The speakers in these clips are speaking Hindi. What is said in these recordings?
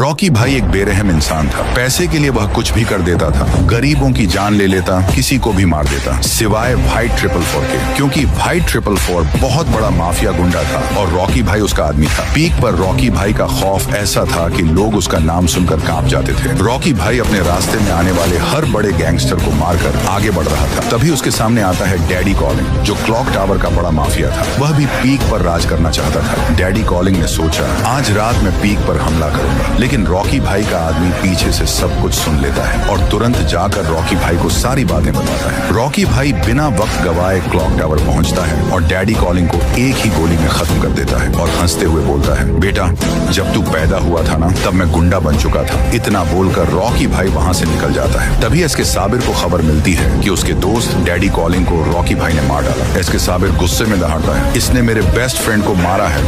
रॉकी भाई एक बेरहम इंसान था। पैसे के लिए वह कुछ भी कर देता था, गरीबों की जान ले लेता, किसी को भी मार देता, सिवाय भाई 444 के, क्योंकि भाई 444 बहुत बड़ा माफिया गुंडा था और रॉकी भाई उसका आदमी था। पीक पर रॉकी भाई का खौफ ऐसा था कि लोग उसका नाम सुनकर कांप जाते थे। रॉकी भाई अपने रास्ते में आने वाले हर बड़े गैंगस्टर को मारकर आगे बढ़ रहा था। तभी उसके सामने आता है डैडी कॉलिंग, जो क्लॉक टावर का बड़ा माफिया था। वह भी पीक पर राज करना चाहता था। डैडी कॉलिंग ने सोचा, आज रात में पीक पर हमला करूंगा, लेकिन रॉकी भाई का आदमी पीछे से सब कुछ सुन लेता है और तुरंत जाकर रॉकी भाई को सारी बातें बताता है। रॉकी भाई बिना वक्त गवाए क्लॉक टावर पहुंचता है और डैडी कॉलिंग को एक ही गोली में खत्म कर देता है और हंसते हुए बोलता है, बेटा जब तू पैदा हुआ था ना, तब मैं गुंडा बन चुका था। इतना बोलकर रॉकी भाई वहां से निकल जाता है। तभी एसके साबिर को खबर मिलती है कि उसके दोस्त डैडी कॉलिंग को रॉकी भाई ने मार डाला। एसके साबिर गुस्से में दहाड़ता है, इसने मेरे बेस्ट फ्रेंड को मारा है,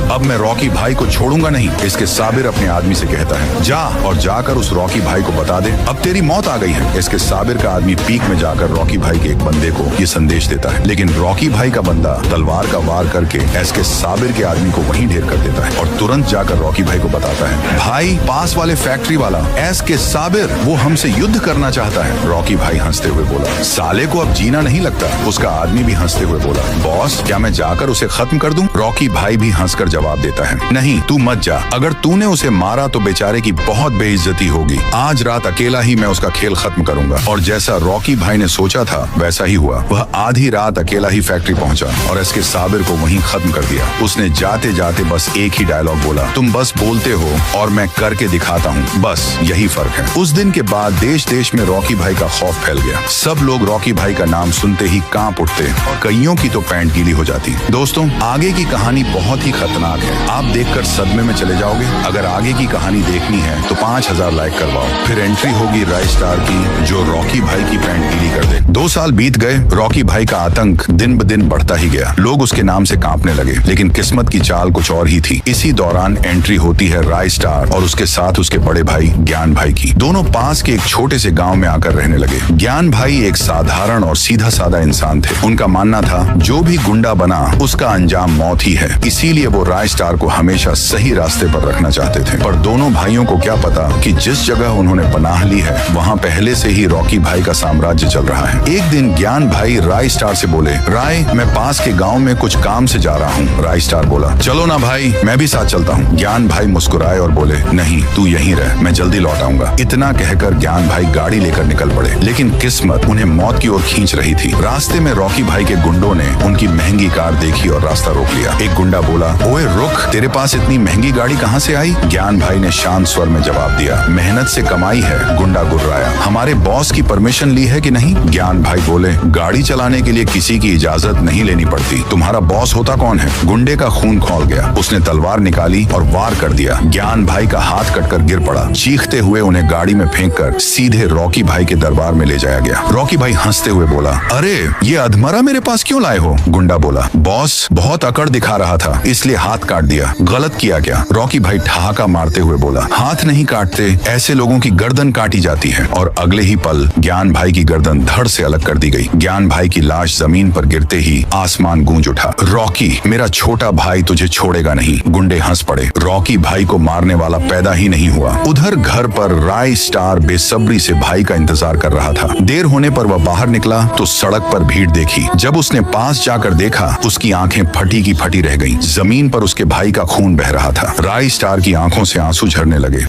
अब मैं रॉकी भाई को छोड़ूंगा नहीं। एसके साबिर अपने आदमी से कहता है, जा और जाकर उस रॉकी भाई को बता दे अब तेरी मौत आ गई है। एसके साबिर का आदमी पीक में जाकर रॉकी भाई के एक बंदे को ये संदेश देता है, लेकिन रॉकी भाई का बंदा तलवार का वार करके एसके साबिर के आदमी को वहीं ढेर कर देता है और तुरंत जाकर रॉकी भाई को बताता है, भाई पास वाले फैक्ट्री वाला एसके साबिर वो हमसे युद्ध करना चाहता है। रॉकी भाई हंसते हुए बोला, साले को अब जीना नहीं लगता। उसका आदमी भी हंसते हुए बोला, बॉस क्या मैं जाकर उसे खत्म कर दूं? रॉकी भाई भी हंसकर जवाब देता है, नहीं तू मत जा, अगर तूने उसे मारा तो बेचारे की बहुत बेइज्जती होगी। आज रात अकेला ही मैं उसका खेल खत्म करूंगा। और जैसा रॉकी भाई ने सोचा था वैसा ही हुआ। वह आधी रात अकेला ही फैक्ट्री पहुंचा और एसके साबिर को वहीं खत्म कर दिया। उसने जाते जाते बस एक ही डायलॉग बोला, तुम बस बोलते हो और मैं करके दिखाता हूँ, बस यही फर्क है। उस दिन के बाद देश देश में रॉकी भाई का खौफ फैल गया। सब लोग रॉकी भाई का नाम सुनते ही कांप उठते और कईयों की तो पैंट गीली हो जाती। दोस्तों आगे की कहानी बहुत ही खतरनाक है, आप देखकर सदमे में चले जाओगे। अगर आगे की कहानी देखनी है तो 5000 लाइक करवाओ, फिर एंट्री होगी राय स्टार की जो रॉकी भाई की पैंट गीली कर दे। 2 साल बीत गए, रॉकी भाई का आतंक दिन ब दिन बढ़ता ही गया। लोग उसके नाम से कांपने लगे, लेकिन किस्मत की चाल कुछ और ही थी। इसी दौरान एंट्री होती है राय स्टार और उसके साथ उसके बड़े भाई ज्ञान भाई की। दोनों पास के एक छोटे से गांव में आकर रहने लगे। ज्ञान भाई एक साधारण और सीधा साधा इंसान थे। उनका मानना था जो भी गुंडा बना उसका अंजाम मौत ही है, इसीलिए वो राय स्टार को हमेशा सही रास्ते पर रखना चाहते थे। पर दोनों भाइयों को क्या पता कि जिस जगह उन्होंने पनाह ली है वहाँ पहले से ही रॉकी भाई का साम्राज्य चल रहा है। एक दिन ज्ञान भाई राय स्टार से बोले, राय मैं पास के गांव में कुछ काम से जा रहा हूँ। राय स्टार बोला, चलो ना भाई मैं भी साथ चलता हूँ। ज्ञान भाई मुस्कुराए और बोले, नहीं तू यहीं रह, मैं जल्दी लौट आऊंगा। इतना कहकर ज्ञान भाई गाड़ी लेकर निकल पड़े, लेकिन किस्मत उन्हें मौत की ओर खींच रही थी। रास्ते में रॉकी भाई के गुंडों ने उनकी महंगी कार देखी और रास्ता रोक लिया। एक गुंडा बोला, ओए रुक, तेरे पास इतनी महंगी गाड़ी कहाँ से आई? ज्ञान भाई ने शांत स्वर में जवाब दिया, मेहनत से कमाई है। गुंडा गुर्राया, हमारे बॉस की परमिशन ली है कि नहीं? ज्ञान भाई बोले, गाड़ी चलाने के लिए किसी की इजाजत नहीं लेनी पड़ती। तुम्हारा बॉस होता कौन है? गुंडे का खून खौल गया। उसने तलवार निकाली और वार कर दिया। ज्ञान भाई का हाथ कटकर गिर पड़ा। चीखते हुए उन्हें गाड़ी में फेंककर सीधे रॉकी भाई के दरबार में ले जाया गया। रॉकी भाई हंसते हुए बोला, अरे ये अधमरा मेरे पास क्यों लाए हो? गुंडा बोला, बॉस बहुत अकड़ दिखा रहा था इसलिए हाथ काट दिया। गलत किया क्या? रॉकी भाई ठहाका मारते हुए बोला, हाथ नहीं काटते, ऐसे लोगों की गर्दन काटी जाती है। और अगले ही पल ज्ञान भाई की गर्दन धड़ से अलग कर दी गई। ज्ञान भाई की लाश जमीन पर गिरते ही आसमान गूंज उठा। रॉकी मेरा छोटा भाई तुझे छोड़ेगा नहीं। गुंडे हंस पड़े। रॉकी भाई को मारने वाला पैदा ही नहीं हुआ। उधर घर पर राय स्टार बेसब्री से भाई का इंतजार कर रहा था। देर होने पर वह बाहर निकला तो सड़क पर भीड़ देखी। जब उसने पास जाकर देखा उसकी आंखें फटी की फटी रह गईं। जमीन पर उसके भाई का खून बह रहा था। राय स्टार की आंखों से आंसू झरने लगे।